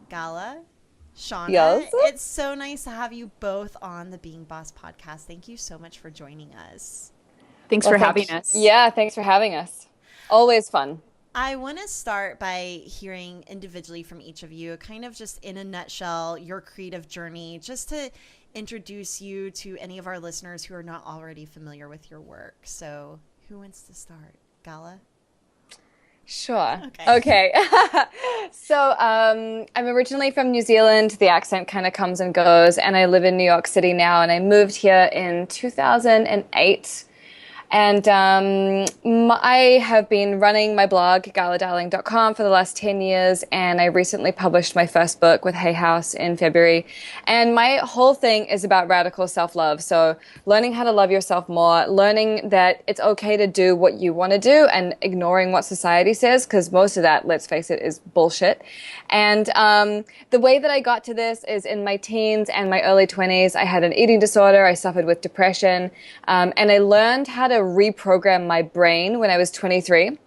Gala, Shauna. Yes. It's so nice to have you both on the Being Boss podcast. Thank you so much for joining us. Thanks Well, for having us. yeah, thanks for having us. Always fun. I want to start by hearing individually from each of you, kind of just in a nutshell, your creative journey, just to introduce you to any of our listeners who are not already familiar with your work. So who wants to start? Gala? Sure. Okay. So I'm originally from New Zealand. The accent kind of comes and goes, and I live in New York City now, and I moved here in 2008. And I have been running my blog, galadarling.com, for the last 10 years, and I recently published my first book with Hay House in February. And my whole thing is about radical self-love. So learning how to love yourself more, learning that it's okay to do what you want to do and ignoring what society says, because most of that, let's face it, is bullshit. And the way that I got to this is in my teens and my early 20s, I had an eating disorder. I suffered with depression, and I learned how to reprogram my brain when I was 23.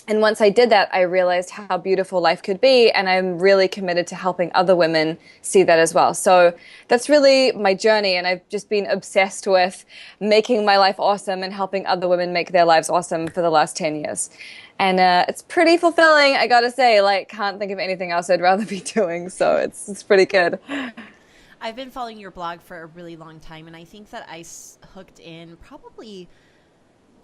And once I did that, I realized how beautiful life could be, and I'm really committed to helping other women see that as well. So that's really my journey, and I've just been obsessed with making my life awesome and helping other women make their lives awesome for the last 10 years. And it's pretty fulfilling, I gotta say. Like, can't think of anything else I'd rather be doing, so it's pretty good. I've been following your blog for a really long time, and I think that I hooked in probably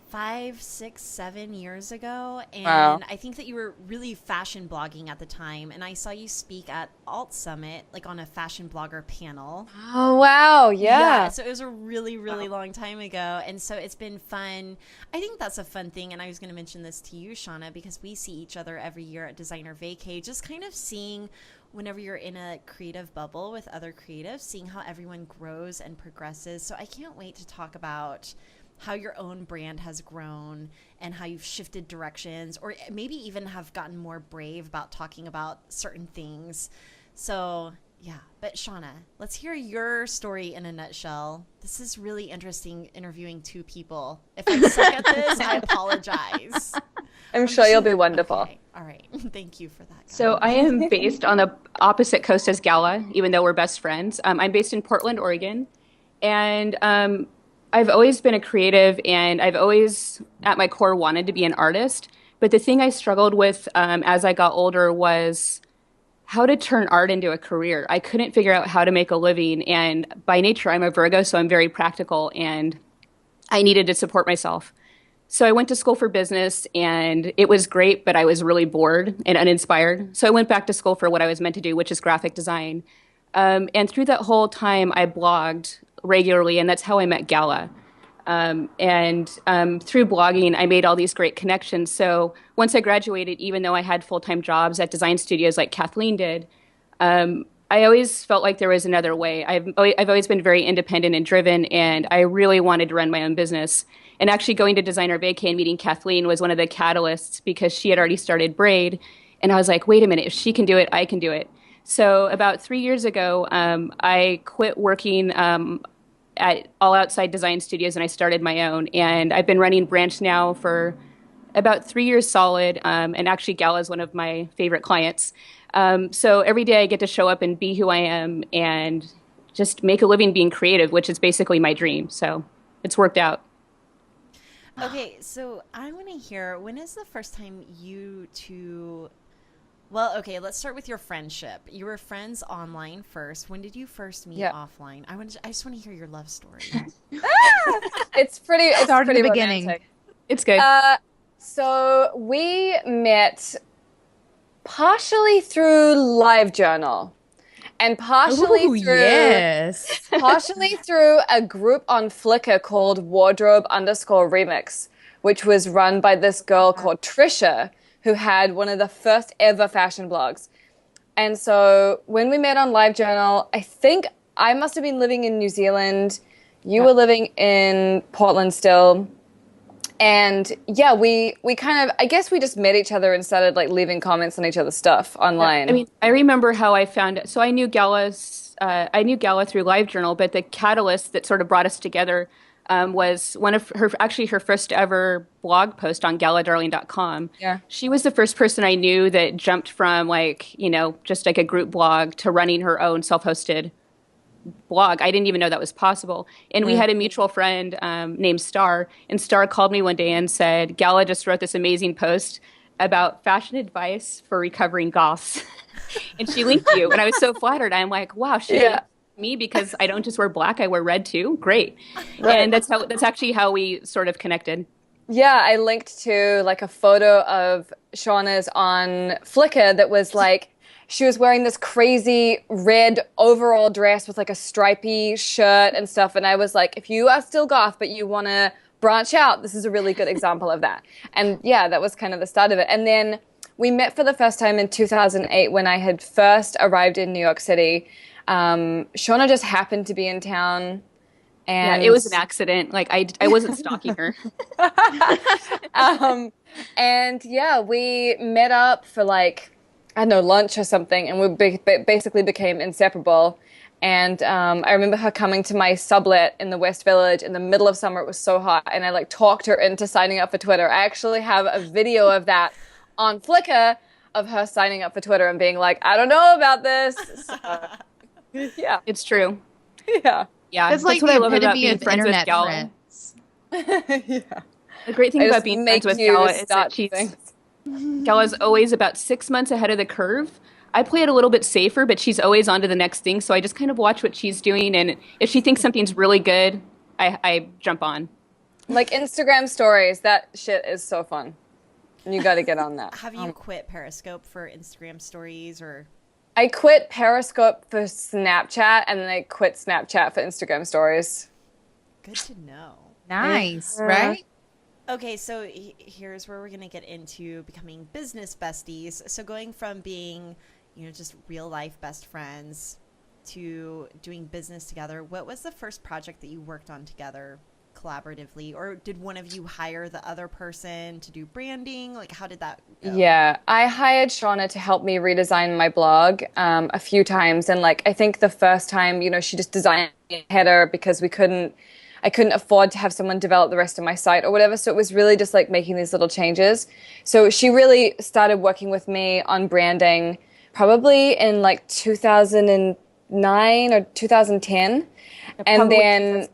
5, 6, 7 years ago, and Wow. I think that you were really fashion blogging at the time, and I saw you speak at Alt Summit, like on a fashion blogger panel. Oh, wow, yeah. So it was a really, really long time ago, and so it's been fun. I think that's a fun thing, and I was going to mention this to you, Shauna, because we see each other every year at Designer Vacay, just kind of seeing whenever you're in a creative bubble with other creatives, seeing how everyone grows and progresses. So I can't wait to talk about how your own brand has grown and how you've shifted directions, or maybe even have gotten more brave about talking about certain things. So yeah, but Shauna, let's hear your story in a nutshell. This is really interesting, interviewing two people. If I suck at this, I apologize. I'm sure you'll be wonderful. Okay. All right. Thank you for that. So I am based on the opposite coast as Gala, even though we're best friends. I'm based in Portland, Oregon, and I've always been a creative, and I've always, at my core, wanted to be an artist. But the thing I struggled with as I got older was how to turn art into a career. I couldn't figure out how to make a living, and by nature, I'm a Virgo, so I'm very practical, and I needed to support myself. So I went to school for business, and it was great, but I was really bored and uninspired. So I went back to school for what I was meant to do, which is graphic design. And through that whole time, I blogged regularly, and that's how I met Gala. Through blogging, I made all these great connections. So once I graduated, even though I had full-time jobs at design studios like Kathleen did, I always felt like there was another way. I've always been very independent and driven, and I really wanted to run my own business. And actually going to Designer Vacay and meeting Kathleen was one of the catalysts, because she had already started Braid. And I was like, wait a minute, if she can do it, I can do it. So about 3 years ago, I quit working at all outside design studios, and I started my own. And I've been running Branch now for about 3 years solid. And actually, Gala is one of my favorite clients. So every day I get to show up and be who I am and just make a living being creative, which is basically my dream. So it's worked out. Okay, so I want to hear, when is the first time you two... Well, okay, let's start with your friendship. You were friends online first. When did you first meet offline? I just want to hear your love story. It's pretty beginning. romantic. It's good. So we met partially through LiveJournal, and partially through a group on Flickr called Wardrobe_Remix, which was run by this girl called Trisha, who had one of the first ever fashion blogs. And so when we met on LiveJournal, I think I must have been living in New Zealand. You were living in Portland still. And yeah, we kind of, I guess we just met each other and started like leaving comments on each other's stuff online. I mean, I remember how I found it. So I knew Gala through LiveJournal, but the catalyst that sort of brought us together was one of her first ever blog post on galadarling.com. Yeah. She was the first person I knew that jumped from like, just like a group blog to running her own self-hosted blog. I didn't even know that was possible. And we had a mutual friend named Star, and Star called me one day and said, Gala just wrote this amazing post about fashion advice for recovering goths. And she linked you. And I was so flattered. I'm like, wow, she linked me because I don't just wear black, I wear red too. Great. Right. And that's actually how we sort of connected. Yeah, I linked to like a photo of Shauna's on Flickr that was like, she was wearing this crazy red overall dress with like a stripy shirt and stuff. And I was like, if you are still goth, but you want to branch out, this is a really good example of that. And yeah, that was kind of the start of it. And then we met for the first time in 2008 when I had first arrived in New York City. Shauna just happened to be in town. And yeah, it was an accident. Like I wasn't stalking her. And yeah, we met up for like, I don't know, lunch or something, and we basically became inseparable. And I remember her coming to my sublet in the West Village in the middle of summer. It was so hot, and I like talked her into signing up for Twitter. I actually have a video of that on Flickr of her signing up for Twitter and being like, I don't know about this. So, yeah, it's true. Yeah, yeah. It's like the epitome of internet friends. Yeah. The great thing about being friends with Gala is that Gala's always about 6 months ahead of the curve. I play it a little bit safer, but she's always on to the next thing. So I just kind of watch what she's doing. And if she thinks something's really good, I jump on. Like Instagram stories, that shit is so fun. You got to get on that. Have you quit Periscope for Instagram stories or? I quit Periscope for Snapchat, and then I quit Snapchat for Instagram stories. Good to know. Nice, right? Okay, so here's where we're going to get into becoming business besties. So going from being, just real life best friends to doing business together, what was the first project that you worked on together collaboratively? Or did one of you hire the other person to do branding? Like, how did that go? Yeah, I hired Shauna to help me redesign my blog a few times. And like, I think the first time, she just designed a header because I couldn't afford to have someone develop the rest of my site or whatever. So it was really just like making these little changes. So she really started working with me on branding probably in like 2009 or 2010. And then,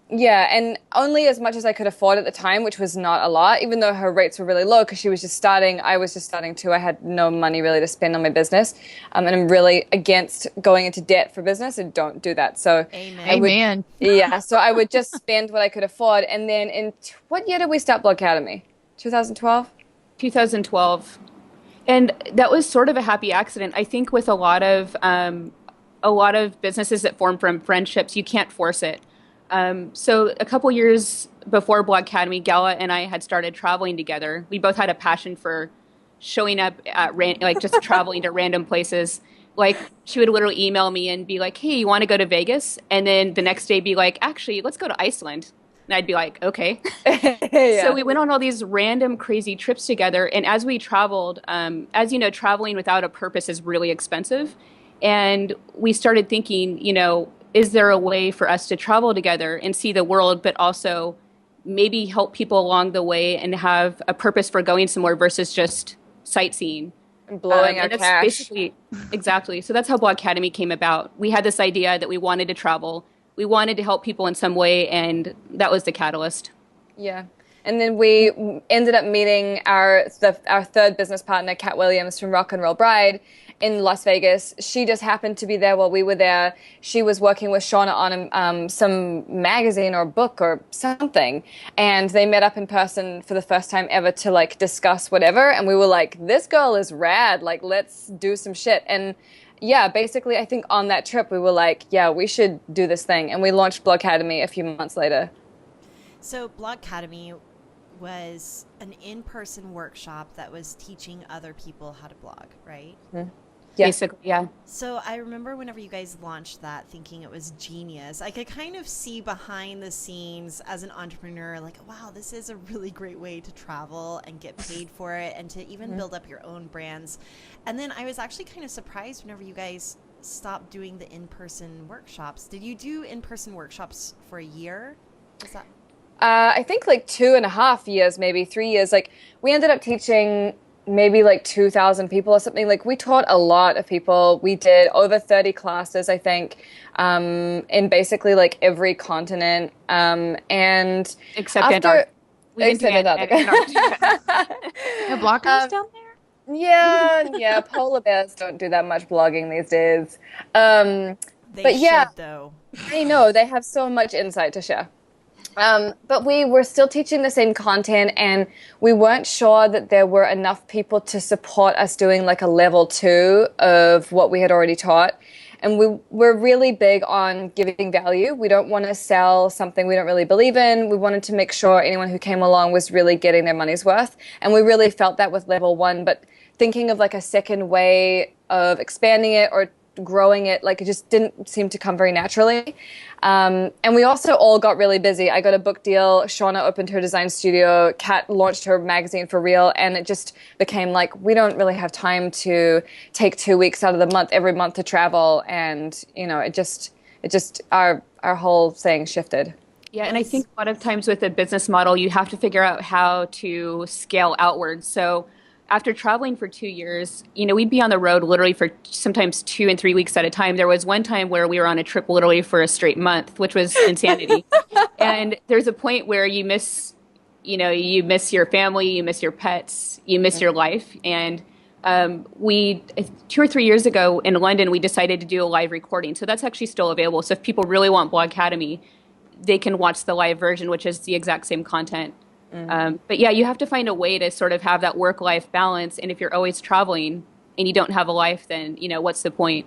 yeah, and only as much as I could afford at the time, which was not a lot, even though her rates were really low because she was just starting. I was just starting too. I had no money really to spend on my business. And I'm really against going into debt for business, and don't do that. So Amen. Yeah, so I would just spend what I could afford. And then what year did we start Blogcademy? 2012? 2012. And that was sort of a happy accident. I think with a lot of businesses that form from friendships, you can't force it. So a couple years before Blogcademy, Gala and I had started traveling together. We both had a passion for showing up at just traveling to random places. Like she would literally email me and be like, "Hey, you want to go to Vegas?" And then the next day be like, "Actually, let's go to Iceland." And I'd be like, "Okay." Yeah. So we went on all these random crazy trips together. And as we traveled, as you know, traveling without a purpose is really expensive. And we started thinking, is there a way for us to travel together and see the world, but also maybe help people along the way and have a purpose for going somewhere versus just sightseeing? And blowing our cash. Basically, exactly. So that's how Blogcademy came about. We had this idea that we wanted to travel. We wanted to help people in some way, and that was the catalyst. Yeah. And then we ended up meeting our third business partner, Kat Williams from Rock and Roll Bride, in Las Vegas. She just happened to be there while we were there. She was working with Shauna on some magazine or book or something, and they met up in person for the first time ever to like discuss whatever. And we were like, "This girl is rad. Like, let's do some shit." And yeah, basically, I think on that trip we were like, "Yeah, we should do this thing," and we launched Blogcademy a few months later. So Blogcademy was an in-person workshop that was teaching other people how to blog, right? Mm-hmm. Yeah. Basically, yeah. So I remember whenever you guys launched that, thinking it was genius. I could kind of see behind the scenes as an entrepreneur, like, wow, this is a really great way to travel and get paid for it and to even build up your own brands. And then I was actually kind of surprised whenever you guys stopped doing the in-person workshops. Did you do in-person workshops for a year? Was that? I think like 2.5 years, maybe 3 years. Like we ended up teaching maybe like 2,000 people or something. Like we taught a lot of people. We did over 30 classes, I think, in basically like every continent. And Except after, Antarctica. We didn't do Antarctica. No bloggers down there? Yeah, polar bears don't do that much blogging these days. They But yeah, should, though. I know they have so much insight to share. But we were still teaching the same content, and we weren't sure that there were enough people to support us doing like a level 2 of what we had already taught. And we're really big on giving value. We don't want to sell something we don't really believe in. We wanted to make sure anyone who came along was really getting their money's worth. And we really felt that with level 1. But thinking of like a second way of expanding it or growing it, like it just didn't seem to come very naturally. And we also all got really busy. I got a book deal. Shauna opened her design studio. Kat launched her magazine for real. And it just became like, we don't really have time to take 2 weeks out of the month, every month to travel. And, you know, it just, our whole thing shifted. Yeah, and I think a lot of times with a business model, you have to figure out how to scale outwards. So after traveling for 2 years, you know, we'd be on the road literally for sometimes 2 and 3 weeks at a time. There was one time where we were on a trip literally for a straight month, which was insanity. And there's a point where you miss your family, you miss your pets, you miss your life. And we 2 or 3 years ago in London, we decided to do a live recording. So that's actually still available. So if people really want Blogcademy, they can watch the live version, which is the exact same content. But yeah, you have to find a way to sort of have that work-life balance. And if you're always traveling and you don't have a life, then, you know, what's the point?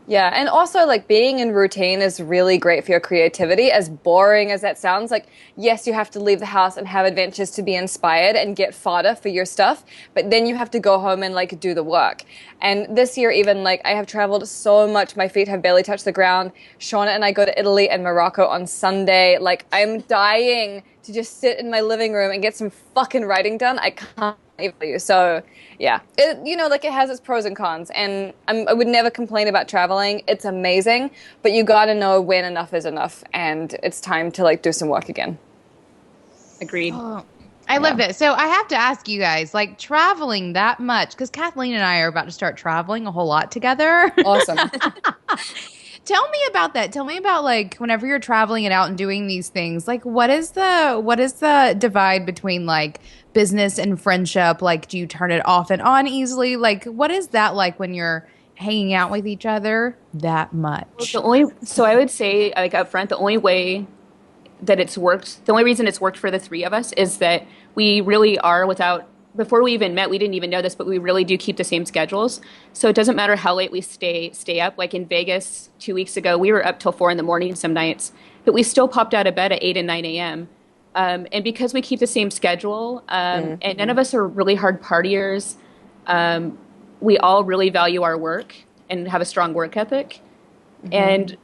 Yeah, and also like being in routine is really great for your creativity, as boring as that sounds. Like, yes, you have to leave the house and have adventures to be inspired and get fodder for your stuff, but then you have to go home and like do the work. And this year even, like, I have traveled so much, my feet have barely touched the ground. Shauna and I go to Italy and Morocco on Sunday. Like, I'm dying to just sit in my living room and get some fucking writing done. I can't even tell you. So yeah, it has its pros and cons, and I would never complain about traveling. It's amazing, but you got to know when enough is enough, and it's time to like do some work again. Agreed. Oh, I love this. So I have to ask you guys, like, traveling that much, because Kathleen and I are about to start traveling a whole lot together. Awesome. Tell me about that. Tell me about, like, whenever you're traveling and out and doing these things, like, what is the divide between like business and friendship? Like, do you turn it off and on easily? Like, what is that like when you're hanging out with each other that much? So I would say, like, up front, the only way that it's worked, the only reason it's worked for the three of us is that we really are before we even met, we didn't even know this, but we really do keep the same schedules. So it doesn't matter how late we stay up. Like in Vegas 2 weeks ago, we were up till 4 a.m. some nights, but we still popped out of bed at 8 and 9 a.m. And because we keep the same schedule, and none of us are really hard partiers, we all really value our work and have a strong work ethic. Mm-hmm. And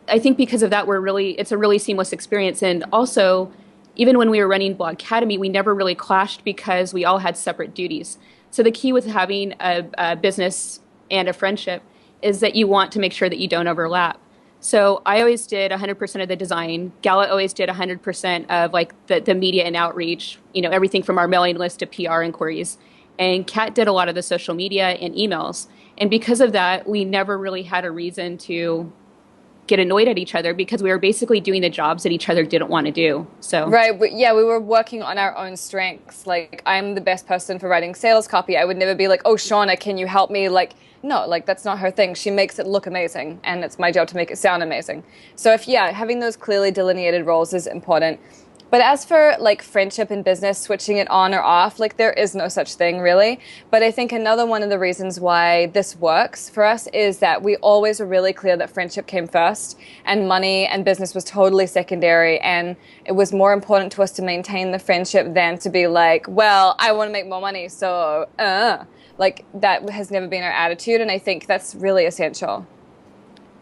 I think because of that, it's a really seamless experience. And also, even when we were running Blogcademy, we never really clashed because we all had separate duties. So the key with having a business and a friendship is that you want to make sure that you don't overlap. So I always did 100% of the design. Gala always did 100% of like the media and outreach, you know, everything from our mailing list to PR inquiries. And Kat did a lot of the social media and emails. And because of that, we never really had a reason to get annoyed at each other because we were basically doing the jobs that each other didn't want to do. So right, yeah, we were working on our own strengths. Like, I'm the best person for writing sales copy. I would never be like, oh, Shauna, can you help me? Like, no, like, that's not her thing. She makes it look amazing, and it's my job to make it sound amazing. So having those clearly delineated roles is important. But as for like friendship and business, switching it on or off, like there is no such thing really. But I think another one of the reasons why this works for us is that we always were really clear that friendship came first and money and business was totally secondary. And it was more important to us to maintain the friendship than to be like, well, I want to make more money. So, like that has never been our attitude. And I think that's really essential.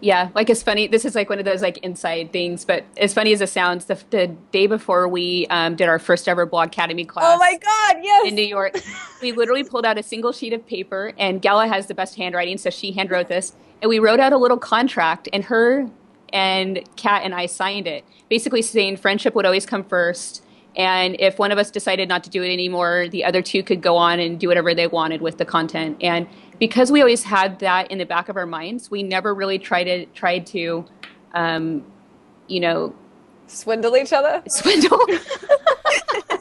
Yeah, like it's funny. This is like one of those like inside things, but as funny as it sounds, the day before we did our first ever Blogcademy class. Oh my God, yes! In New York, we literally pulled out a single sheet of paper, and Gala has the best handwriting, so she handwrote this, and we wrote out a little contract, and her and Kat and I signed it, basically saying friendship would always come first. And if one of us decided not to do it anymore, the other two could go on and do whatever they wanted with the content. And because we always had that in the back of our minds, we never really tried to swindle each other. Swindle.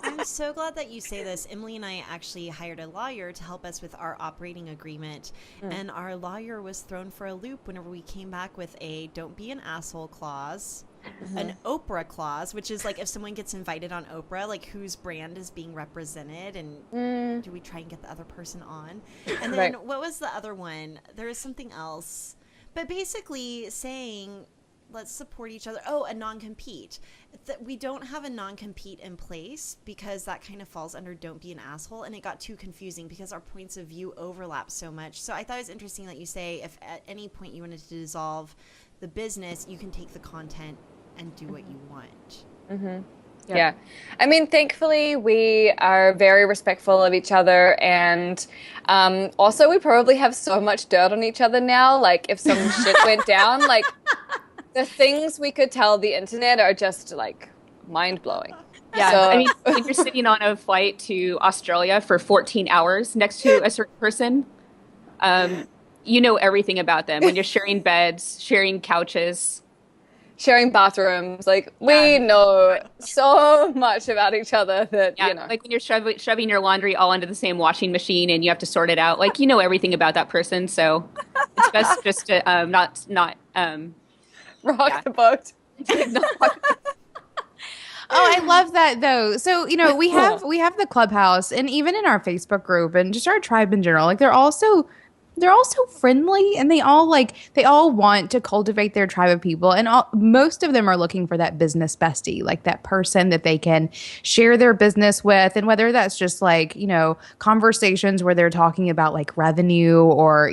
I'm so glad that you say this. Emily and I actually hired a lawyer to help us with our operating agreement. And our lawyer was thrown for a loop whenever we came back with a don't be an asshole clause, an Oprah clause, which is like if someone gets invited on Oprah, like whose brand is being represented, and do we try and get the other person on? And then what was the other one? There is something else. But basically saying, let's support each other. Oh, a non-compete. We don't have a non-compete in place because that kind of falls under don't be an asshole. And it got too confusing because our points of view overlap so much. So I thought it was interesting that you say if at any point you wanted to dissolve the business, you can take the content and do what you want. Yep. Yeah. I mean, thankfully, we are very respectful of each other. And also, we probably have so much dirt on each other now. Like, if some shit went down, like, the things we could tell the internet are just, like, mind-blowing. Yeah, so, I mean, if you're sitting on a flight to Australia for 14 hours next to a certain person, you know everything about them. When you're sharing beds, sharing couches, sharing bathrooms, like we know so much about each other that like when you're shoving your laundry all into the same washing machine and you have to sort it out, like you know everything about that person. So it's best just to not rock the boat. Oh, I love that though. So, we have the Clubhouse, and even in our Facebook group and just our tribe in general, like they're all so friendly, and they all want to cultivate their tribe of people, and most of them are looking for that business bestie, like that person that they can share their business with. And whether that's just like, conversations where they're talking about like revenue or,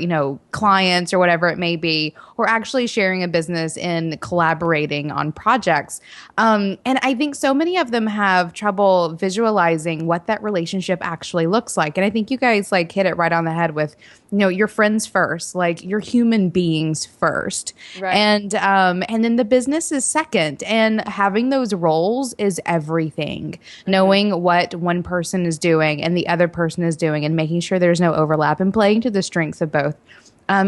clients or whatever it may be, or actually sharing a business and collaborating on projects. And I think so many of them have trouble visualizing what that relationship actually looks like. And I think you guys like hit it right on the head with, your friends first, like your human beings first. Right. And then the business is second. And having those roles is everything. Knowing what one person is doing and the other person is doing, and making sure there's no overlap, and playing to the strengths of both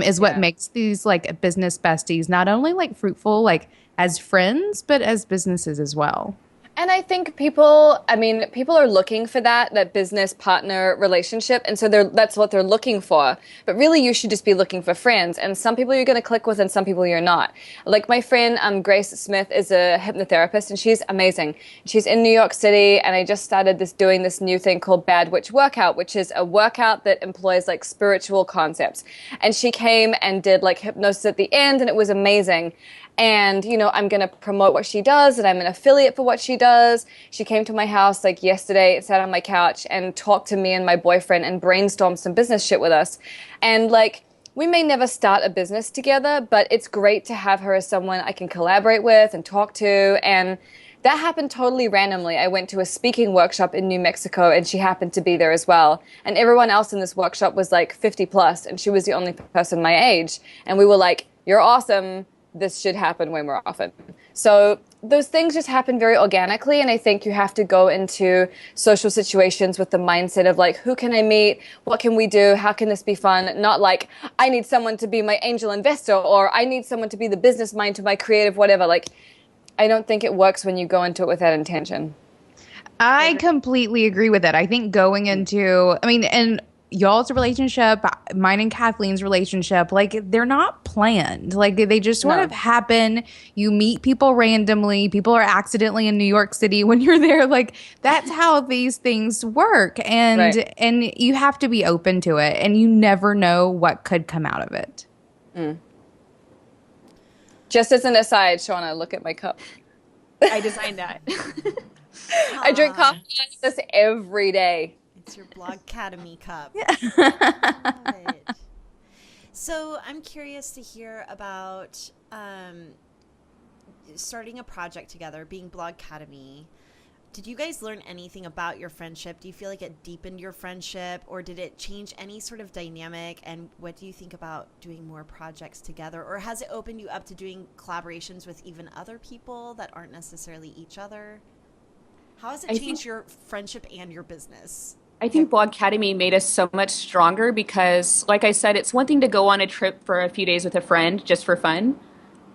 is what makes these like business besties not only like fruitful like as friends, but as businesses as well. And I think people are looking for that business partner relationship. And so that's what they're looking for. But really, you should just be looking for friends. And some people you're going to click with and some people you're not. Like my friend, Grace Smith, is a hypnotherapist, and she's amazing. She's in New York City, and I just started doing this new thing called Bad Witch Workout, which is a workout that employs like spiritual concepts. And she came and did like hypnosis at the end, and it was amazing. And, I'm going to promote what she does, and I'm an affiliate for what she does. She came to my house like yesterday, sat on my couch and talked to me and my boyfriend and brainstormed some business shit with us. And like, we may never start a business together, but it's great to have her as someone I can collaborate with and talk to. And that happened totally randomly. I went to a speaking workshop in New Mexico, and she happened to be there as well. And everyone else in this workshop was like 50 plus, and she was the only person my age. And we were like, you're awesome. This should happen way more often. So those things just happen very organically, and I think you have to go into social situations with the mindset of like, who can I meet? What can we do? How can this be fun? Not like, I need someone to be my angel investor, or I need someone to be the business mind to my creative whatever. Like, I don't think it works when you go into it with that intention. I completely agree with it. I think going into, and y'all's relationship, mine and Kathleen's relationship, like they're not planned. Like they just sort of happen. You meet people randomly. People are accidentally in New York City when you're there. Like that's how these things work. And and you have to be open to it, and you never know what could come out of it. Just as an aside, Shauna, look at my cup. I designed that. I drink coffee out of this every day. It's your Blogcademy cup. Love it. So I'm curious to hear about starting a project together, being Blogcademy. Did you guys learn anything about your friendship? Do you feel like it deepened your friendship, or did it change any sort of dynamic? And what do you think about doing more projects together? Or has it opened you up to doing collaborations with even other people that aren't necessarily each other? How has it changed your friendship and your business? I think Blogcademy made us so much stronger because, like I said, it's one thing to go on a trip for a few days with a friend just for fun.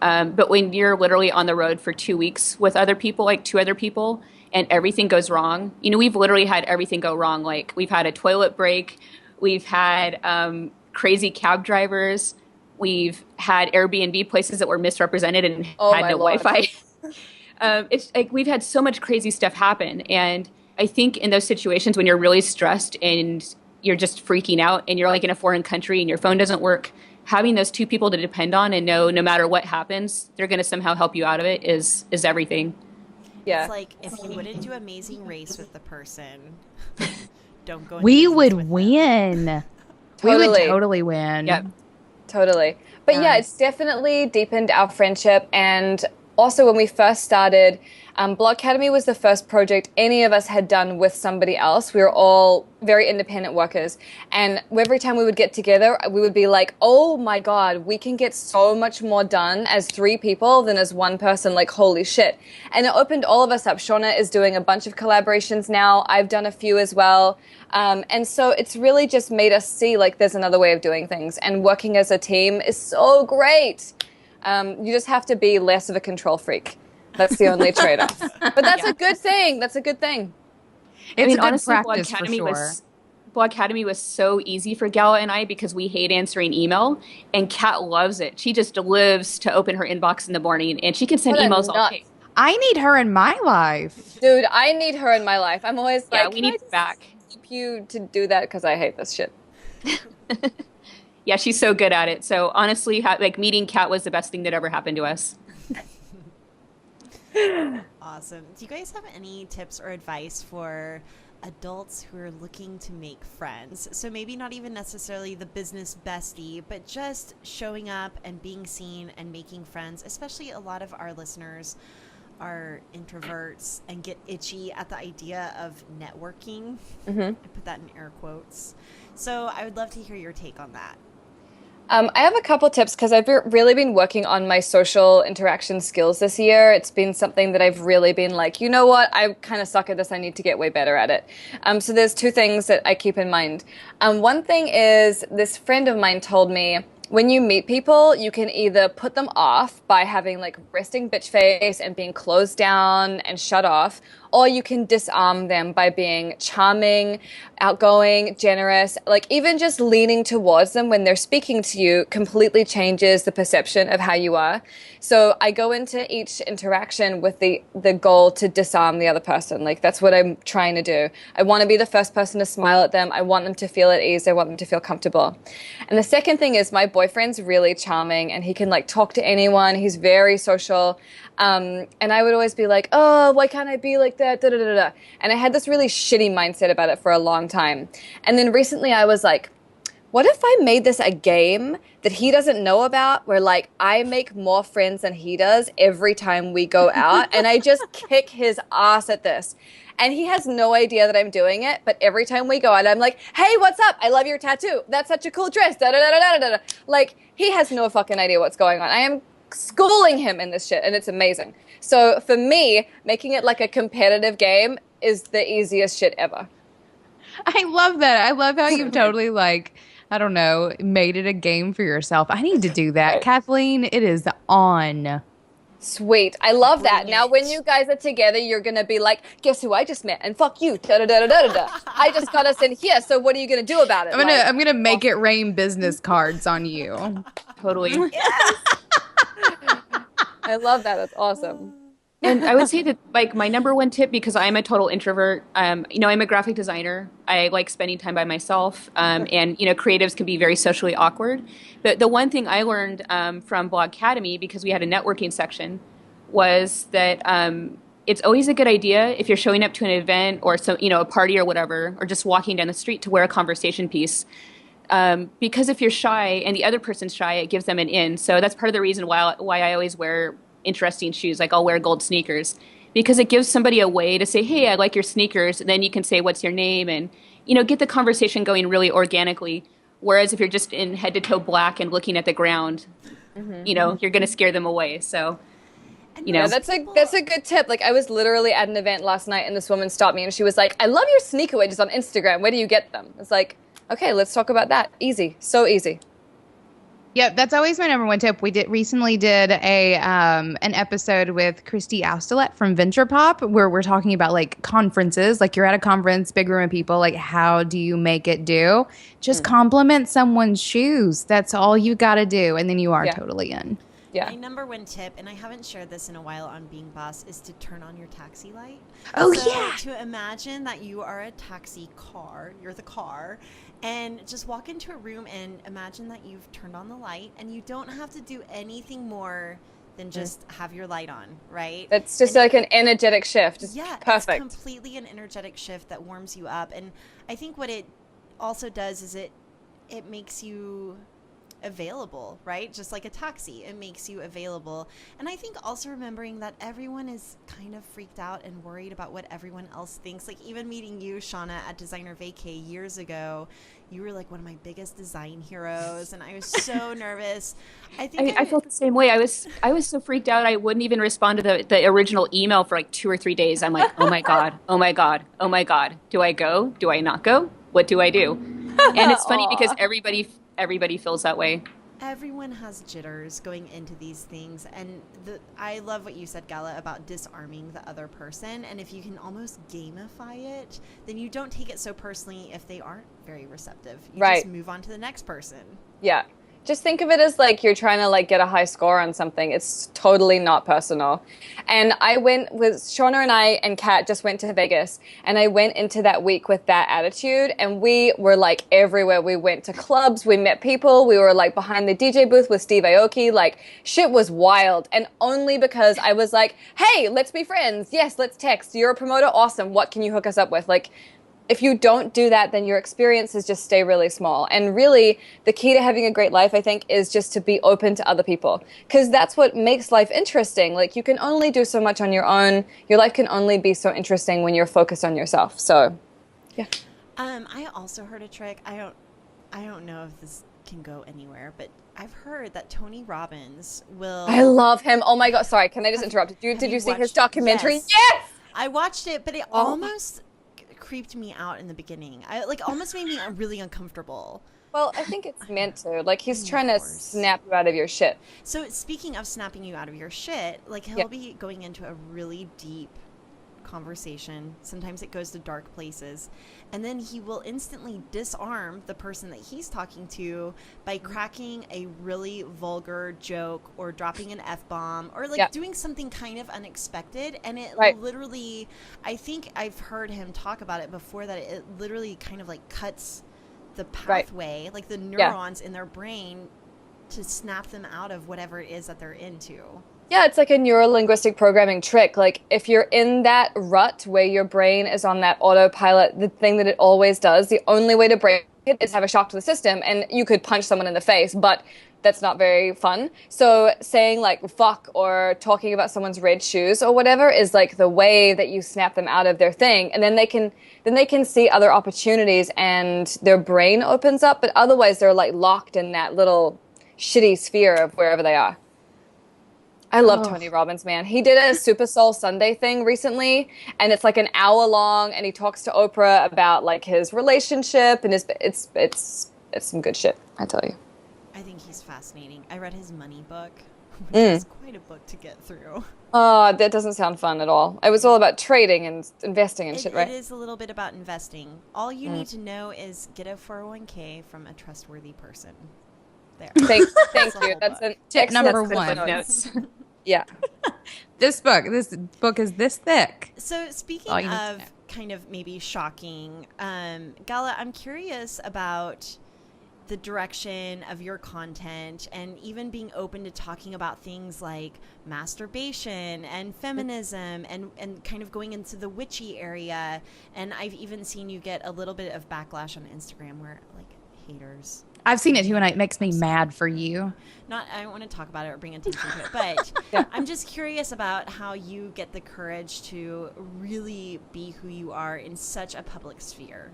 But when you're literally on the road for 2 weeks with other people, like 2 other people, and everything goes wrong, we've literally had everything go wrong. Like we've had a toilet break, we've had crazy cab drivers, we've had Airbnb places that were misrepresented and had no Wi-Fi. It's like we've had so much crazy stuff happen. And I think in those situations when you're really stressed and you're just freaking out and you're like in a foreign country and your phone doesn't work, having those 2 people to depend on and know no matter what happens, they're going to somehow help you out of it is everything. Yeah. It's like if you wouldn't do Amazing Race with the person, don't go. We would win. We would totally win. Yep. Totally. But yeah, it's definitely deepened our friendship. And also when we first started, Blogcademy was the first project any of us had done with somebody else. We were all very independent workers. And every time we would get together, we would be like, oh my God, we can get so much more done as 3 people than as 1 person. Like, holy shit. And it opened all of us up. Shauna is doing a bunch of collaborations now. I've done a few as well. And so it's really just made us see like there's another way of doing things. And working as a team is so great. You just have to be less of a control freak. That's the only trade-off. But that's a good thing. That's a good thing. It's a good practice for sure. Blogcademy was so easy for Gala and I because we hate answering email, and Kat loves it. She just lives to open her inbox in the morning, and she can send emails all day. I need her in my life. Dude, I need her in my life. I'm always like, we need back. Keep you to do that because I hate this shit. Yeah, she's so good at it. So honestly, like meeting Kat was the best thing that ever happened to us. Awesome. Do you guys have any tips or advice for adults who are looking to make friends? So maybe not even necessarily the business bestie, but just showing up and being seen and making friends. Especially a lot of our listeners are introverts and get itchy at the idea of networking. Mm-hmm. I put that in air quotes. So I would love to hear your take on that. I have a couple tips because I've really been working on my social interaction skills this year. It's been something that I've really been like, you know what, I kind of suck at this. I need to get way better at it. So there's 2 things that I keep in mind. One thing is this friend of mine told me, when you meet people, you can either put them off by having like resting bitch face and being closed down and shut off, or you can disarm them by being charming, outgoing, generous. Like even just leaning towards them when they're speaking to you completely changes the perception of how you are. So I go into each interaction with the goal to disarm the other person. Like that's what I'm trying to do. I want to be the first person to smile at them. I want them to feel at ease. I want them to feel comfortable. And the second thing is my boyfriend's really charming and he can like talk to anyone. He's very social. And I would always be like, oh, why can't I be like that? Da, da, da, da. And I had this really shitty mindset about it for a long time. And then recently I was like, what if I made this a game that he doesn't know about where like I make more friends than he does every time we go out and I just kick his ass at this. And he has no idea that I'm doing it, but every time we go out, I'm like, hey, what's up? I love your tattoo. That's such a cool dress. Da, da, da, da, da, da. Like, he has no fucking idea what's going on. I am schooling him in this shit, and it's amazing. So for me, making it like a competitive game is the easiest shit ever. I love that. I love how you've totally like, I don't know, made it a game for yourself. I need to do that. Right. Kathleen, it is on. Sweet. I love that. Now when you guys are together, you're going to be like, guess who I just met? And fuck you. Da, da, da, da, da, da. I just got us in here. So what are you going to do about it? I'm going to make it rain business cards on you. Totally. Yes. I love that. That's awesome. And I would say that like my number one tip, because I'm a total introvert, I'm a graphic designer. I like spending time by myself. And creatives can be very socially awkward. But the one thing I learned from Blogcademy, because we had a networking section, was that it's always a good idea if you're showing up to an event or a party or whatever, or just walking down the street to wear a conversation piece. Because if you're shy and the other person's shy, it gives them an in. So that's part of the reason why I always wear interesting shoes. Like I'll wear gold sneakers because it gives somebody a way to say, hey, I like your sneakers. And then you can say, what's your name? And, get the conversation going really organically. Whereas if you're just in head to toe black and looking at the ground, you're going to scare them away. So, Yeah, that's a good tip. Like, I was literally at an event last night and this woman stopped me and she was like, I love your sneaker wedges on Instagram. Where do you get them? It's like, okay, let's talk about that. Easy. So easy. Yep, that's always my number one tip. We recently did an episode with Christy Austelet from Venture Pop where we're talking about like conferences. Like you're at a conference, big room of people. Like how do you make it do? Just compliment someone's shoes. That's all you got to do, and then you are totally in. Yeah. My number one tip, and I haven't shared this in a while on Being Boss, is to turn on your taxi light. Oh, so yeah. To imagine that you are a taxi car, you're the car, and just walk into a room and imagine that you've turned on the light, and you don't have to do anything more than just have your light on, right? That's just like an energetic shift. It's perfect. It's completely an energetic shift that warms you up. And I think what it also does is it makes you available, right? Just like a taxi, it makes you available. And I think also remembering that everyone is kind of freaked out and worried about what everyone else thinks. Like even meeting you, Shauna, at Designer Vacay years ago, you were like one of my biggest design heroes, and I was so nervous. I felt the same way. I was so freaked out. I wouldn't even respond to the original email for like 2 or 3 days. I'm like, oh my god, oh my god, oh my god. Do I go? Do I not go? What do I do? And it's funny because everybody feels that way. Everyone has jitters going into these things, and I love what you said, Gala, about disarming the other person. And if you can almost gamify it, then you don't take it so personally if they aren't very receptive. You just move on to the next person. Yeah. Just think of it as like you're trying to like get a high score on something. It's totally not personal. And I went with Shauna and I and Kat just went to Vegas, and I went into that week with that attitude, and we were like everywhere. We went to clubs, we met people, we were like behind the DJ booth with Steve Aoki. Like shit was wild. And only because I was like, hey, let's be friends. Yes, let's text. You're a promoter. Awesome. What can you hook us up with? Like, if you don't do that, then your experiences just stay really small. And really, the key to having a great life, I think, is just to be open to other people. Because that's what makes life interesting. Like, you can only do so much on your own. Your life can only be so interesting when you're focused on yourself. So, yeah. I also heard a trick. I don't know if this can go anywhere, but I've heard that Tony Robbins will... I love him. Oh, my God. Sorry, can I just interrupt? Did you see his documentary? Yes! I watched it, but it almost... creeped me out in the beginning. I almost made me really uncomfortable. Well, I think it's meant to. Like he's trying to snap you out of your shit. So speaking of snapping you out of your shit, like he'll be going into a really deep conversation. Sometimes it goes to dark places, and then he will instantly disarm the person that he's talking to by cracking a really vulgar joke or dropping an F-bomb or doing something kind of unexpected. And it literally, I think I've heard him talk about it before, that it literally kind of like cuts the pathway, like the neurons in their brain, to snap them out of whatever it is that they're into. Yeah, it's like a neuro-linguistic programming trick. Like, if you're in that rut where your brain is on that autopilot, the thing that it always does, the only way to break it is have a shock to the system. And you could punch someone in the face, but that's not very fun. So saying, like, fuck or talking about someone's red shoes or whatever is, like, the way that you snap them out of their thing. And then they can see other opportunities and their brain opens up. But otherwise, they're, like, locked in that little shitty sphere of wherever they are. I love Tony Robbins, man. He did a Super Soul Sunday thing recently, and it's like an hour long, and he talks to Oprah about like his relationship, and it's some good shit, I tell you. I think he's fascinating. I read his money book, which is quite a book to get through. Oh, that doesn't sound fun at all. It was all about trading and investing and shit, right? It is a little bit about investing. All you need to know is get a 401k from a trustworthy person. There. Thank you. That's an tip number one. Notes. Yeah. This book is this thick. So speaking of kind of maybe shocking, Gala, I'm curious about the direction of your content and even being open to talking about things like masturbation and feminism and kind of going into the witchy area. And I've even seen you get a little bit of backlash on Instagram where like haters I've seen it too, and it makes me mad for you. I don't want to talk about it or bring attention to it, but I'm just curious about how you get the courage to really be who you are in such a public sphere.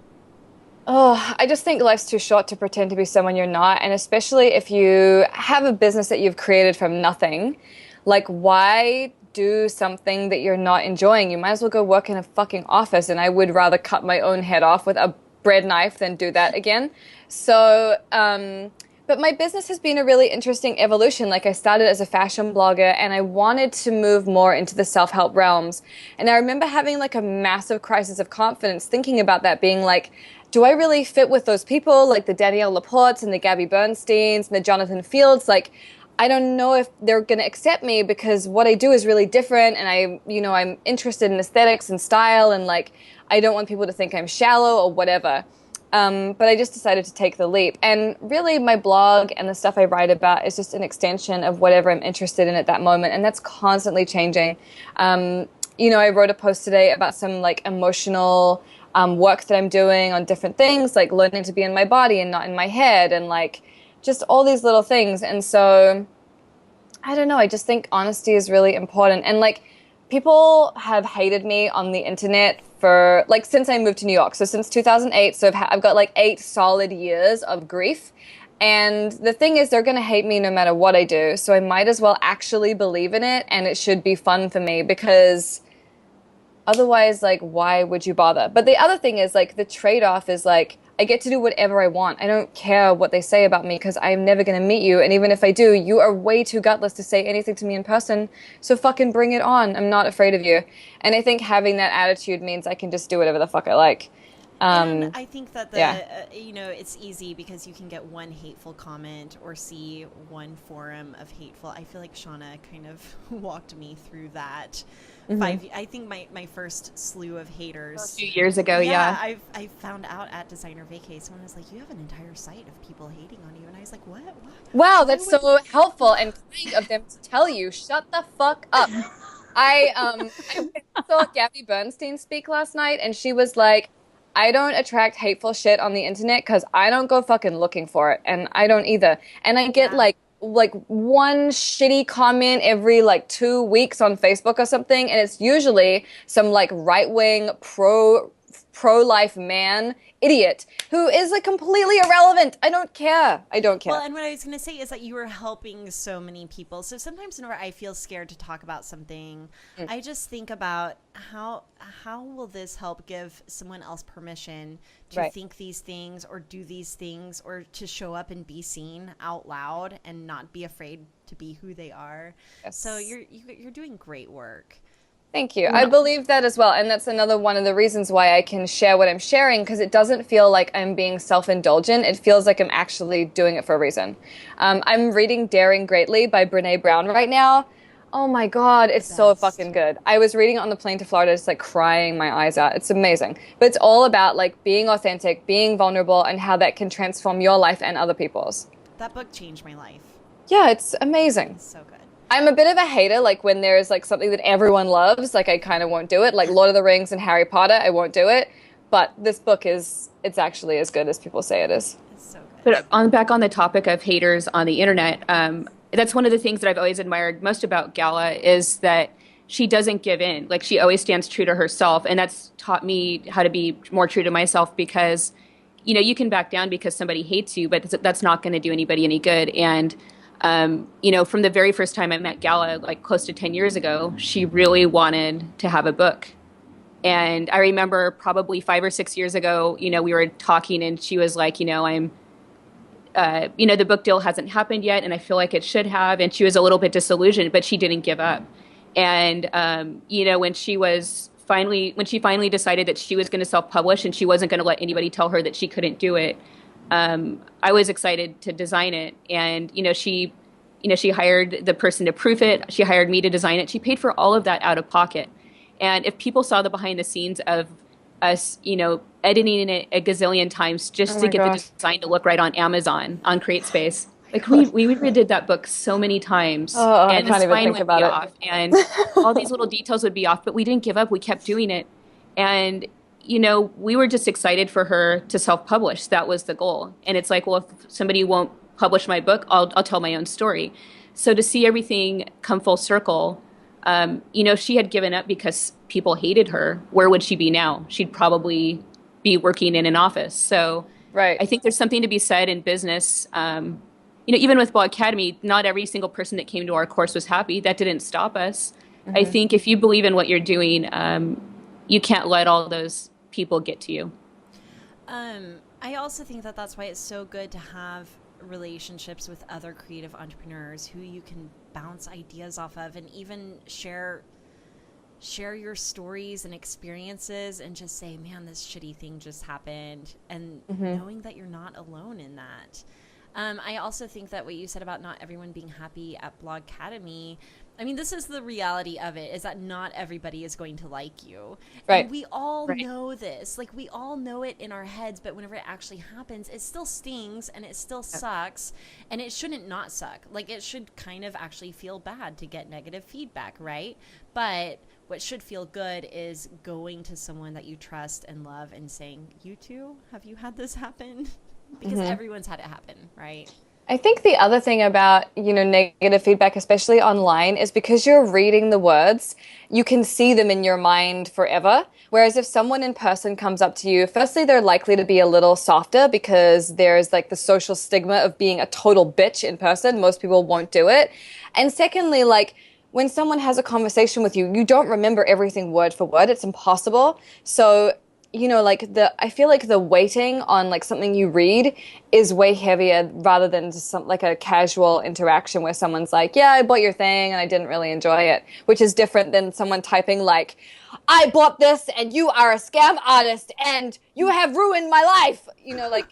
Oh, I just think life's too short to pretend to be someone you're not. And especially if you have a business that you've created from nothing, like why do something that you're not enjoying? You might as well go work in a fucking office. And I would rather cut my own head off with a bread knife than do that again. So, but my business has been a really interesting evolution. Like I started as a fashion blogger and I wanted to move more into the self-help realms. And I remember having like a massive crisis of confidence thinking about that, being like, do I really fit with those people, like the Danielle Laportes and the Gabby Bernsteins and the Jonathan Fields? Like, I don't know if they're going to accept me because what I do is really different, and I'm interested in aesthetics and style, and like, I don't want people to think I'm shallow or whatever. But I just decided to take the leap. And really, my blog and the stuff I write about is just an extension of whatever I'm interested in at that moment, and that's constantly changing. I wrote a post today about some like emotional work that I'm doing on different things, like learning to be in my body and not in my head, and like just all these little things. And so I don't know, I just think honesty is really important. And like people have hated me on the internet for like since I moved to New York, so since 2008. So I've got like 8 solid years of grief. And the thing is, they're going to hate me no matter what I do. So I might as well actually believe in it, and it should be fun for me, because otherwise, like, why would you bother? But the other thing is, like, the trade-off is, like, I get to do whatever I want. I don't care what they say about me because I'm never going to meet you. And even if I do, you are way too gutless to say anything to me in person. So fucking bring it on. I'm not afraid of you. And I think having that attitude means I can just do whatever the fuck I like. And I think that it's easy because you can get one hateful comment or see one forum of hateful. I feel like Shauna kind of walked me through that. I think my first slew of haters a few years ago. I found out at Designer Vacay, someone was like, you have an entire site of people hating on you, and I was like, what? Wow, that's so helpful and kind of them to tell you, shut the fuck up. I saw Gabby Bernstein speak last night, and she was like, I don't attract hateful shit on the internet because I don't go fucking looking for it, and I don't either. And I get like one shitty comment every like 2 weeks on Facebook or something, and it's usually some like right-wing pro-life man idiot who is like completely irrelevant. I don't care. Well, and what I was going to say is that you were helping so many people. So sometimes whenever I feel scared to talk about something, I just think about how will this help give someone else permission to think these things or do these things, or to show up and be seen out loud and not be afraid to be who they are. Yes. So you're doing great work. Thank you. I believe that as well. And that's another one of the reasons why I can share what I'm sharing, because it doesn't feel like I'm being self-indulgent. It feels like I'm actually doing it for a reason. I'm reading Daring Greatly by Brene Brown right now. Oh my God, it's so fucking good. I was reading it on the plane to Florida, just like crying my eyes out. It's amazing. But it's all about like being authentic, being vulnerable, and how that can transform your life and other people's. That book changed my life. Yeah, it's amazing. It's so good. I'm a bit of a hater, like when there's like something that everyone loves, like I kind of won't do it. Like Lord of the Rings and Harry Potter, I won't do it. But this book it's actually as good as people say it is. It's so good. But back on the topic of haters on the internet, that's one of the things that I've always admired most about Gala is that she doesn't give in. Like she always stands true to herself, and that's taught me how to be more true to myself, because you can back down because somebody hates you, but that's not going to do anybody any good. And from the very first time I met Gala, like close to 10 years ago, she really wanted to have a book. And I remember probably 5 or 6 years ago, we were talking and she was like, the book deal hasn't happened yet and I feel like it should have. And she was a little bit disillusioned, but she didn't give up. And, when she finally decided that she was going to self-publish and she wasn't going to let anybody tell her that she couldn't do it, I was excited to design it. And, she hired the person to proof it. She hired me to design it. She paid for all of that out of pocket. And if people saw the behind the scenes of us, editing it a gazillion times just to get the design to look right on Amazon, on CreateSpace, like we redid that book so many times, and the spine would be off, and all these little details would be off, but we didn't give up. We kept doing it. And we were just excited for her to self-publish. That was the goal. And it's like, well, if somebody won't publish my book, I'll tell my own story. So to see everything come full circle, if she had given up because people hated her, where would she be now? She'd probably be working in an office. So right. I think there's something to be said in business. Even with Blogcademy, not every single person that came to our course was happy. That didn't stop us. Mm-hmm. I think if you believe in what you're doing, you can't let all those people get to you. I also think that that's why it's so good to have relationships with other creative entrepreneurs who you can bounce ideas off of and even share your stories and experiences and just say, man, this shitty thing just happened, and knowing that you're not alone in that. I also think that what you said about not everyone being happy at Blogcademy, I mean, this is the reality of it, is that not everybody is going to like you. Right. And we all know this. Like, we all know it in our heads, but whenever it actually happens, it still stings and it still sucks, and it shouldn't not suck. Like, it should kind of actually feel bad to get negative feedback, right? But what should feel good is going to someone that you trust and love and saying, you too, have you had this happen? Because everyone's had it happen, right? I think the other thing about, negative feedback, especially online, is because you're reading the words, you can see them in your mind forever. Whereas if someone in person comes up to you, firstly, they're likely to be a little softer because there's like the social stigma of being a total bitch in person. Most people won't do it. And secondly, like, when someone has a conversation with you, you don't remember everything word for word. It's impossible. So I feel like the weighting on like something you read is way heavier rather than just like a casual interaction where someone's like, yeah, I bought your thing and I didn't really enjoy it, which is different than someone typing like, I bought this and you are a scam artist and you have ruined my life. No one's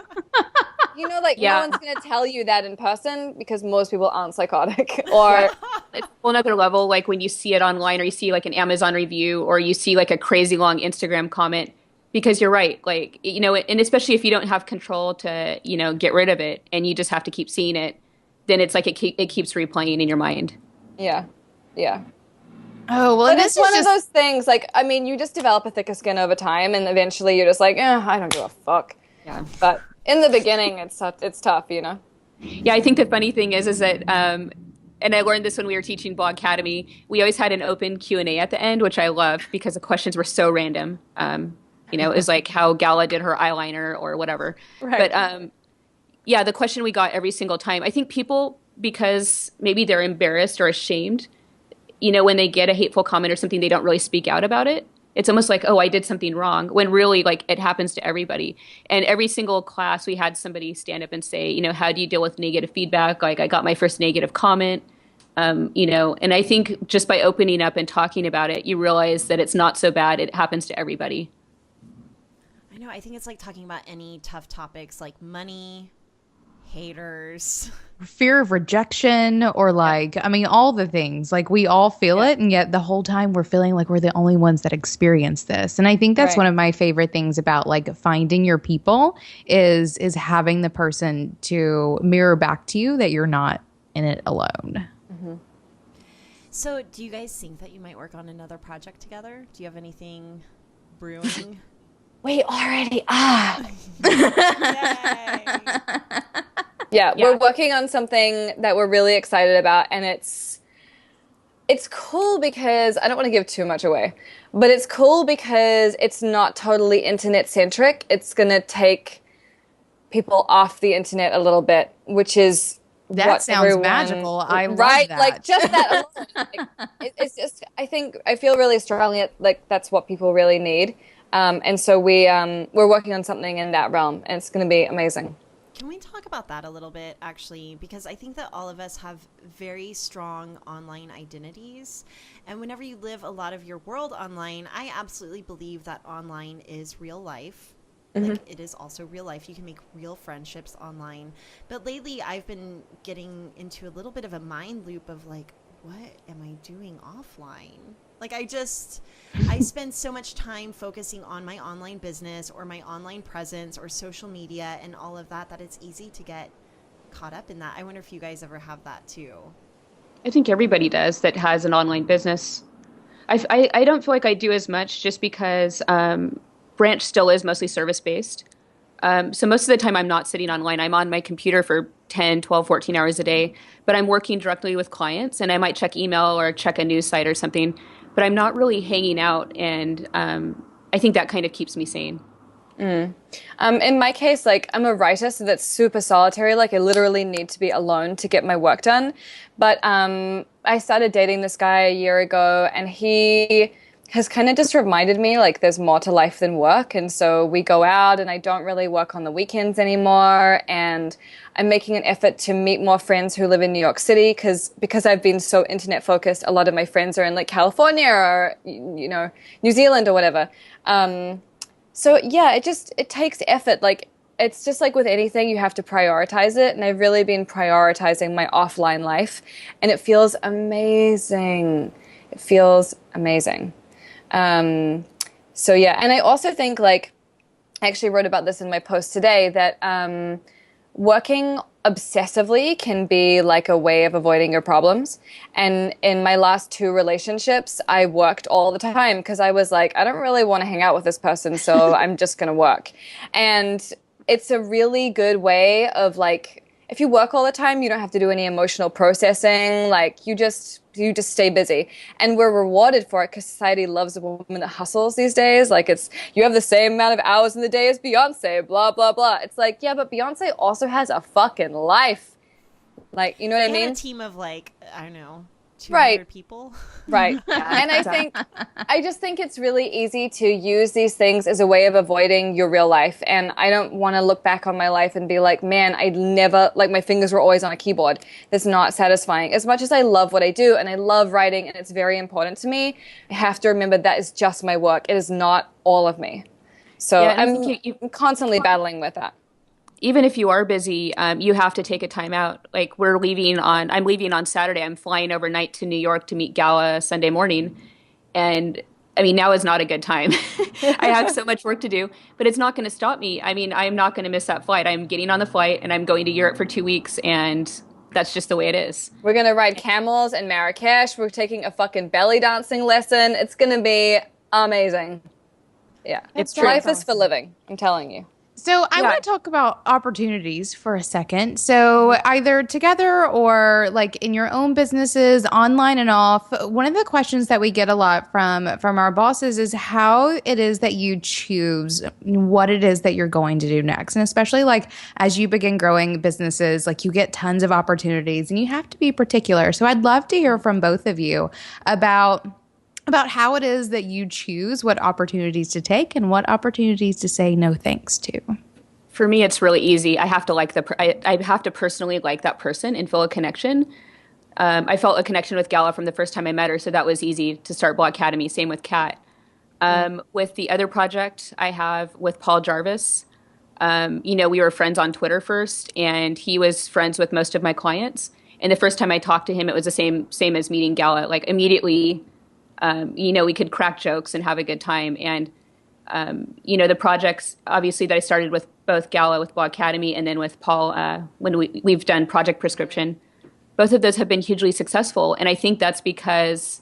going to tell you that in person because most people aren't psychotic. Or it's a whole nother level, like when you see it online or you see like an Amazon review or you see like a crazy long Instagram comment. Because you're right, like, and especially if you don't have control to, get rid of it and you just have to keep seeing it, then it's like it keeps replaying in your mind. Yeah. Yeah. Oh, well, but it's one of those things, like, I mean, you just develop a thicker skin over time and eventually you're just like, I don't give a fuck. Yeah. But in the beginning, it's tough, Yeah, I think the funny thing is that, and I learned this when we were teaching Blogcademy, we always had an open Q&A at the end, which I loved because the questions were so random. It was like how Gala did her eyeliner or whatever. Right. But the question we got every single time, I think people, because maybe they're embarrassed or ashamed, when they get a hateful comment or something, they don't really speak out about it. It's almost like, oh, I did something wrong, when really like it happens to everybody. And every single class we had somebody stand up and say, how do you deal with negative feedback? Like, I got my first negative comment. And I think just by opening up and talking about it, you realize that it's not so bad. It happens to everybody. I know. I think it's like talking about any tough topics like money, haters, fear of rejection, or all the things. Like, we all feel it, and yet the whole time we're feeling like we're the only ones that experience this. And I think that's one of my favorite things about like finding your people is having the person to mirror back to you that you're not in it alone. Mm-hmm. So do you guys think that you might work on another project together? Do you have anything brewing? We already are. Yay. We're working on something that we're really excited about, and it's cool because I don't want to give too much away, but it's cool because it's not totally internet centric. It's going to take people off the internet a little bit, which is that sounds magical. I love that. Like just that alone. It's just I feel really strongly like that's what people really need. And so we're working on something in that realm, and it's going to be amazing. Can we talk about that a little bit, actually? Because I think that all of us have very strong online identities. And whenever you live a lot of your world online, I absolutely believe that online is real life. Mm-hmm. Like, it is also real life. You can make real friendships online. But lately, I've been getting into a little bit of a mind loop of like, what am I doing offline? Like, I spend so much time focusing on my online business or my online presence or social media and all of that it's easy to get caught up in that. I wonder if you guys ever have that too. I think everybody does that has an online business. I don't feel like I do as much just because branch still is mostly service-based. So most of the time I'm not sitting online. I'm on my computer for 10, 12, 14 hours a day, but I'm working directly with clients, and I might check email or check a news site or something, but I'm not really hanging out, and I think that kind of keeps me sane. In my case, like, I'm a writer, so that's super solitary. Like, I literally need to be alone to get my work done. But I started dating this guy a year ago, and he has kind of just reminded me, like, there's more to life than work. And so we go out, and I don't really work on the weekends anymore. And I'm making an effort to meet more friends who live in New York City, because I've been so internet focused. A lot of my friends are in, like, California or, you know, New Zealand or whatever. So yeah, it takes effort. Like, it's just like with anything, you have to prioritize it. And I've really been prioritizing my offline life, and it feels amazing. It feels amazing. So yeah, and I also think, like, I actually wrote about this in my post today, that working obsessively can be like a way of avoiding your problems. And in my last 2 relationships, I worked all the time because I was like, I don't really want to hang out with this person, so I'm just going to work. And it's a really good way of, like, if you work all the time, you don't have to do any emotional processing. Like, you just stay busy. And we're rewarded for it because society loves a woman that hustles these days. Like, it's, you have the same amount of hours in the day as Beyonce, blah, blah, blah. It's like, yeah, but Beyonce also has a fucking life. Like, you know what I mean? A team of, like, I don't know, 200 people. Right. And I just think it's really easy to use these things as a way of avoiding your real life. And I don't want to look back on my life and be like, man, I never, like, my fingers were always on a keyboard. That's not satisfying. As much as I love what I do and I love writing and it's very important to me, I have to remember that is just my work. It is not all of me. So yeah, I'm constantly battling with that. Even if you are busy, you have to take a time out. Like, I'm leaving on Saturday. I'm flying overnight to New York to meet Gala Sunday morning. And I mean, now is not a good time. I have so much work to do, but it's not going to stop me. I mean, I'm not going to miss that flight. I'm getting on the flight and I'm going to Europe for 2 weeks, and that's just the way it is. We're going to ride camels in Marrakesh. We're taking a fucking belly dancing lesson. It's going to be amazing. Yeah. Life is for living. I'm telling you. So I want to talk about opportunities for a second. So either together or, like, in your own businesses, online and off, one of the questions that we get a lot from our bosses is how it is that you choose what it is that you're going to do next. And especially, like, as you begin growing businesses, like, you get tons of opportunities and you have to be particular. So I'd love to hear from both of you about how it is that you choose what opportunities to take and what opportunities to say no thanks to. For me, it's really easy. I have to I have to personally like that person and feel a connection. I felt a connection with Gala from the first time I met her, so that was easy to start Blogcademy. Same with Kat. With the other project I have with Paul Jarvis, we were friends on Twitter first, and he was friends with most of my clients. And the first time I talked to him, it was the same as meeting Gala. Like, immediately, we could crack jokes and have a good time. And, the projects, obviously, that I started with both Gala with Blogcademy and then with Paul, when we've done Project Prescription, both of those have been hugely successful. And I think that's because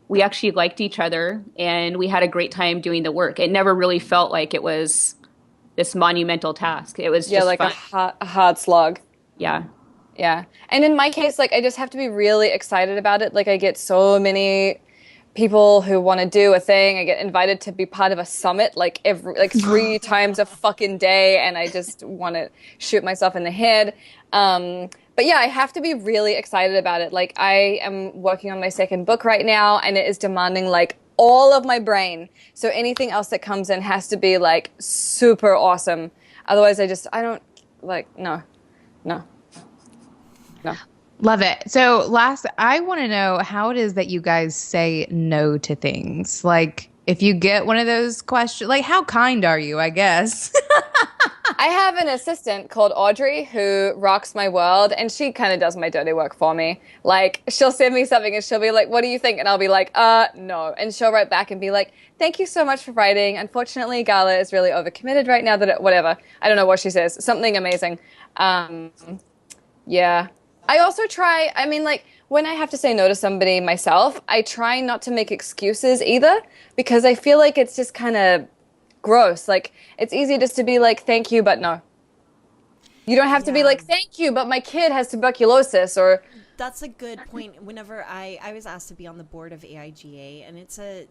we actually liked each other and we had a great time doing the work. It never really felt like it was this monumental task. It was just like fun. a hard slog. Yeah. Yeah. And in my case, like, I just have to be really excited about it. Like, I get so many people who want to do a thing. I get invited to be part of a summit like 3 times a fucking day, and I just want to shoot myself in the head. But yeah, I have to be really excited about it. Like, I am working on my 2nd book right now, and it is demanding, like, all of my brain. So anything else that comes in has to be, like, super awesome. Otherwise, no. Love it. So last, I want to know how it is that you guys say no to things. Like, if you get one of those questions, like, how kind are you, I guess? I have an assistant called Audrey who rocks my world, and she kind of does my dirty work for me. Like, she'll send me something and she'll be like, what do you think? And I'll be like, no. And she'll write back and be like, thank you so much for writing. Unfortunately, Gala is really overcommitted right now, whatever. I don't know what she says. Something amazing. Yeah. I also try, when I have to say no to somebody myself, I try not to make excuses either, because I feel like it's just kind of gross. Like, it's easy just to be like, thank you, but no. You don't have to be like, thank you, but my kid has tuberculosis, or... That's a good point. Whenever I was asked to be on the board of AIGA, and it's a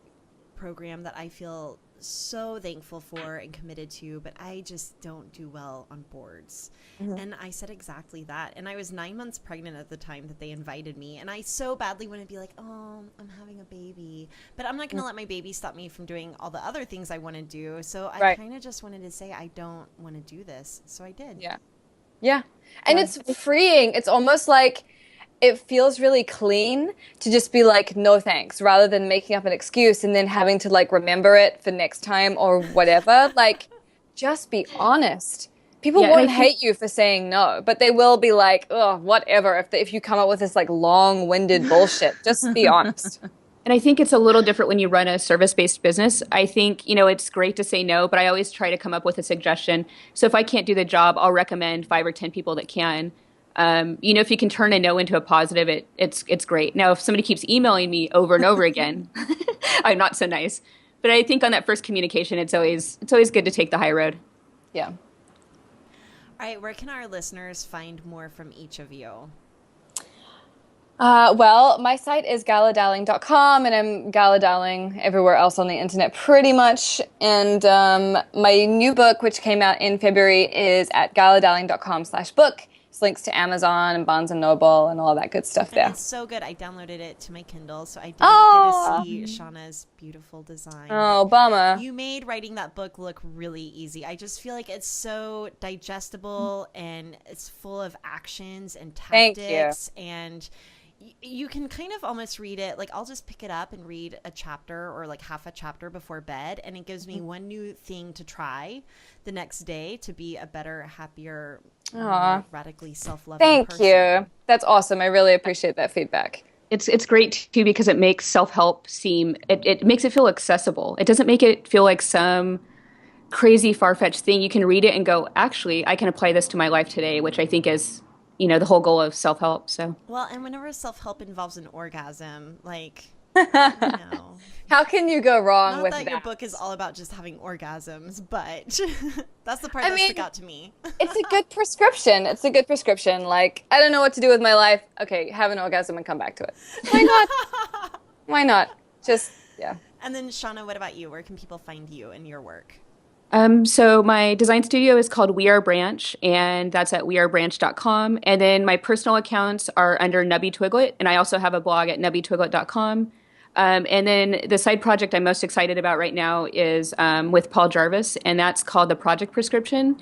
program that I feel so thankful for and committed to, but I just don't do well on boards. And I said exactly that. And I was 9 months pregnant at the time that they invited me. And I so badly want to be like, oh, I'm having a baby. But I'm not going to let my baby stop me from doing all the other things I want to do. So I kind of just wanted to say, I don't want to do this. So I did. Yeah. And it's freeing. It's almost like it feels really clean to just be like, no thanks, rather than making up an excuse and then having to like remember it for next time or whatever. Like, just be honest. People won't hate you for saying no, but they will be like, oh, whatever. If you come up with this like long-winded bullshit, just be honest. And I think it's a little different when you run a service-based business. I think, it's great to say no, but I always try to come up with a suggestion. So if I can't do the job, I'll recommend 5 or 10 people that can. If you can turn a no into a positive, it's great. Now, if somebody keeps emailing me over and over again, I'm not so nice. But I think on that first communication, it's always good to take the high road. Yeah. All right, where can our listeners find more from each of you? Well, my site is galadarling.com, and I'm galadarling everywhere else on the internet pretty much. And my new book, which came out in February, is at galadarling.com/book. It's links to Amazon and Barnes & Noble and all that good stuff there. It's so good. I downloaded it to my Kindle, so I didn't get to see Shauna's beautiful design. Oh, bummer. You made writing that book look really easy. I just feel like it's so digestible and it's full of actions and tactics. And you can kind of almost read it. Like, I'll just pick it up and read a chapter or like half a chapter before bed, and it gives me one new thing to try the next day to be a better, happier, more radically self-loving person. Thank you. That's awesome. I really appreciate that feedback. It's great too because it makes self-help seem it makes it feel accessible. It doesn't make it feel like some crazy far-fetched thing. You can read it and go, actually, I can apply this to my life today, which I think is the whole goal of self-help. So well, and whenever self-help involves an orgasm, like how can you go wrong not with that that? your book is all about just having orgasms, but that's the part that stuck out to me. It's a good prescription. It's a good prescription. Like, I don't know what to do with my life. Okay, have an orgasm and come back to it. Why not? Why not? Just, yeah. And then, Shauna, what about you? Where can people find you and your work? So my design studio is called We Are Branch, and that's at wearebranch.com. And then my personal accounts are under Nubby Twiglet, and I also have a blog at nubbystwiglet.com. And then the side project I'm most excited about right now is with Paul Jarvis, and that's called The Project Prescription.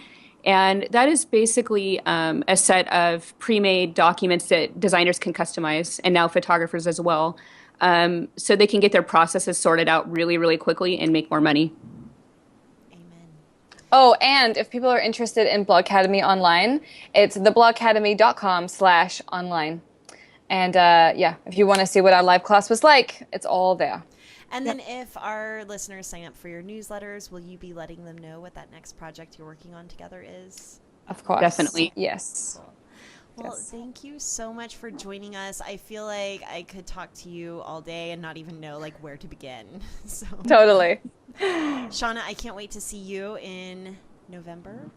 And that is basically a set of pre-made documents that designers can customize, and now photographers as well, so they can get their processes sorted out really, really quickly and make more money. Oh, and if people are interested in Blogcademy online, it's theblogcademy.com/online. And if you want to see what our live class was like, it's all there. And then if our listeners sign up for your newsletters, will you be letting them know what that next project you're working on together is? Of course. Definitely. Yes. Cool. Well, thank you so much for joining us. I feel like I could talk to you all day and not even know like where to begin. So Totally. Shauna, I can't wait to see you in November.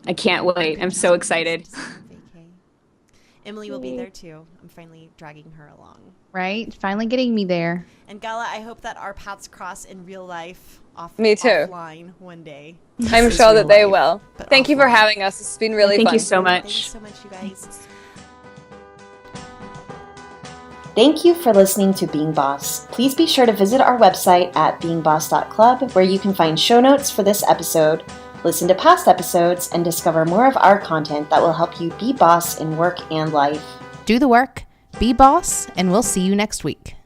I can't wait. I'm so excited. Emily will be there too. I'm finally dragging her along. Right? Finally getting me there. And Gala, I hope that our paths cross in real life Me too. offline one day. I'm sure that they will. Thank you for having us. It's been really fun. Thank you so much. Thank you so much, you guys. Thank you for listening to Being Boss. Please be sure to visit our website at beingboss.club, where you can find show notes for this episode, listen to past episodes, and discover more of our content that will help you be boss in work and life. Do the work, be boss, and we'll see you next week.